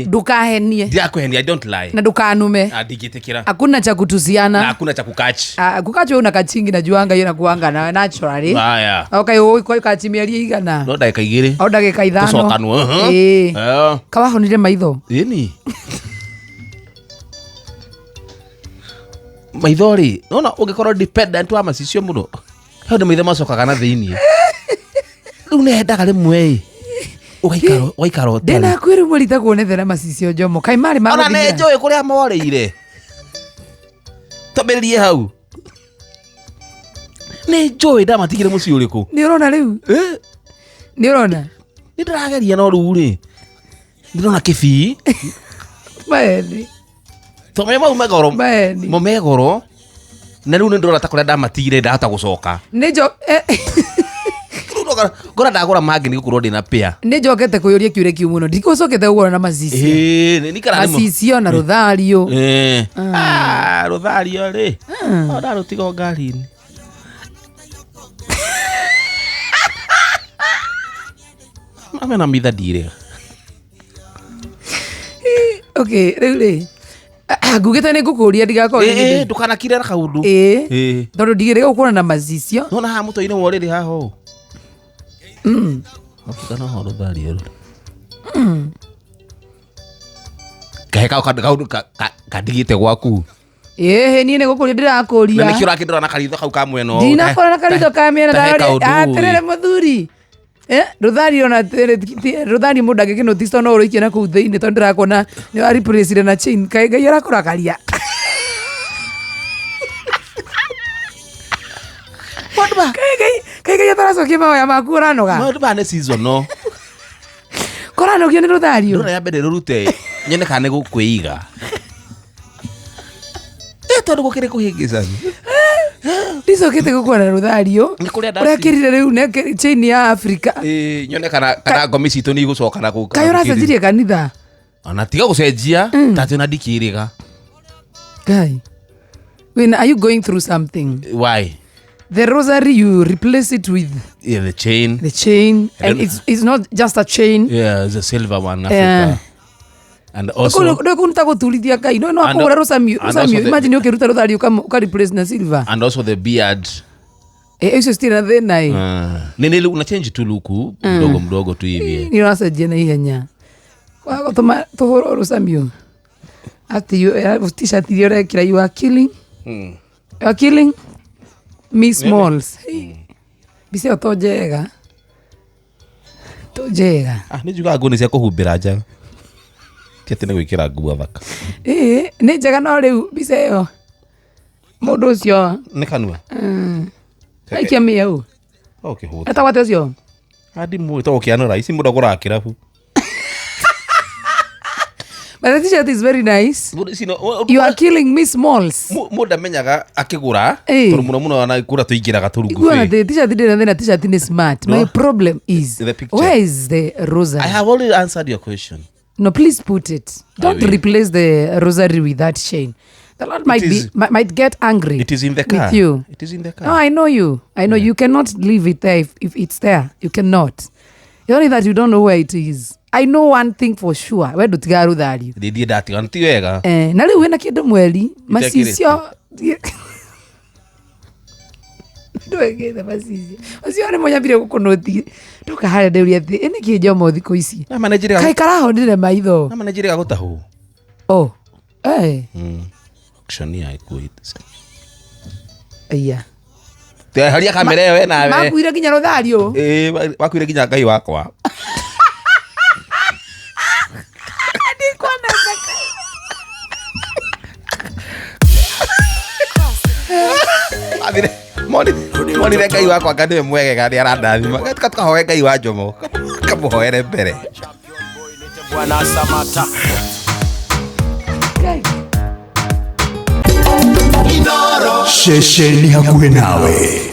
Ndukahenie. Ndiakuhenia, I don't lie. Na ndukanume. Ndigitikira. Hakuna cha kutusiana. Na hakuna cha kukachi. Kukachi una kachingi na juanga yona kuanga na naturally. Haya. Okay, kwa kachimiaria igana. No ndagika igiri. Au ndagika 5. Tucokanwo. Kawahonire maitho. Ini. Maithori, nona ungikorwo dependent wa macicio muno. Hau nĩ maitho macokaga na thĩinĩ. Rĩu nĩhendaga rĩmwe ũgaikara ũtarĩ. Ndĩna kwĩrĩ mũrita kuonethera macicio Jomo. Kai marĩ ma ona nĩ njũĩ kũrĩa morĩire. Twambĩrĩrie hau. Nĩ njũĩ ndamatigire mũciĩ ũrĩkũ. Nĩ ũrona rĩu? Nĩ ũrona? Nĩ ndĩrageria no rĩu rĩ. Ndĩrona kĩbii. Maeni. Tome mau megoro. Mo megoro. Na rĩu nĩ ndĩrona ta kũrĩa ndamatigire ndahota gũcoka. Nĩ njo ngora ndagũra mangĩ nĩ gũkorwo ndĩna pĩa. Nĩ njokete kũyũria kiũria kiu mũno. Ndikũcokete gũkora na macicio. Nĩ ikara nĩ macicio na rũthario. Rũthario rĩ. Ndarũtiga ngari-inĩ. Mena mitha ndirĩ. Okay, rĩu rĩ. Ngugĩte nĩ ngũkũria ndigakorwo. Ndũkanakire na kaũndũ. Tondũ ndigĩrĩga gũkorwo na macicio. Nona haha mũtwe-inĩ wa ũrĩrĩ haha ũũ. Kana ho rũthario rũrĩ. Kahe kandigĩte gwaku. Niĩ nĩ gũkũria ndĩrakũria. Na nĩkĩo ũrakĩndora na karitho kau ka mwena ũũ. Ndinakora na karitho ka mĩena atĩrĩre mũthuri. Rũthario na rũthario mũndũ angĩkĩnotice no ũrũikie na kũu thĩinĩ tondũ ndĩrakona nĩ wa replace na chain. Kaĩ Ngai arakũrakaria. Kaĩ ataracokia mahoya maku ũranoga. Maũndũ maya nĩ season no. Kũranogio nĩ rũthario. Ndũra ya mbere rũrute nyone kana nĩ gũkwĩiga. Tondũ gũkĩrĩ kũhĩngĩcani. Ndicokete gũkua na rũthario. Ũrĩa kĩrire rĩu nĩ chain ya Africa. Nyone kana ngomi citũ nĩ igũcoka na gũka. Kaĩ ũracenjirie kanitha. Ona tiga gũcenjia tatĩ na ndikĩrĩga. Guy, when are you going through something? Why? The rosary, you replace it with the chain. The chain, and it's not just a chain. Yeah, it's a silver one, Africa. And also, imagine ukiruta rosary uka replace na silver. And also the beard. Hiyo still na then nai. Nene una change tu luku mdogo tu hivi. Ni unasaidia na ihenya. Kwa toma tohoro rosary. Ati t-shirt ile kila you are killing. You are killing me smalls. Bise tojega. Nĩ njugaga nguo nĩ cia kũhumbĩra nja. Kĩate nĩ gwĩkĩra nguo thaka. Nĩ njega no rĩu mbica ĩyo mũndũ ũcio nĩ kanua. Aikia mĩau. Kĩhũta. Etagwo atĩa ũcio? Ndimũĩ tondũ kĩanũra ici mũndũ agũraga kĩrabu. But the t-shirt is very nice. You are killing me smalls. Mũndũ amenyaga akĩgũra tondũ mũno anagũra tũingĩraga tũrungu. Iguana the t-shirt ndĩrĩ na t-shirt nĩ smart. My problem is where is the rosary? I have already answered your question. No, please put it. Don't replace the rosary with that chain. The Lord might get angry. It is in the car. With you. It is in the car. No, I know you. I know you cannot leave it there if it's there. You cannot. It's only that you don't know where it is. I know one thing for sure. Where do tiga ruthario? Ndidi ndatiga nti wega. Na rĩu wĩna kĩndũ mweri macicio. Ndwegete macicio. Macio nĩ monyambire gũkũnothi. Ndoka harĩa ndeuria thĩ. Ĩnĩ kĩ Jomo thikũ ici. Kaĩ karahonire maitho. Na manajirega gũtahũ. Action ya ikuita. Aya. Te haria kamera ĩyo nawe. Makuire nginya rũthario. Wakuire nginya Ngai wakwa. Monire Ngai wakwa nganiwe mwegega nĩ arandathima. Tukahoe Ngai wa Jomo. Kamũhoere mbere. Bwana Samata. Shesheni hakuwe nawe.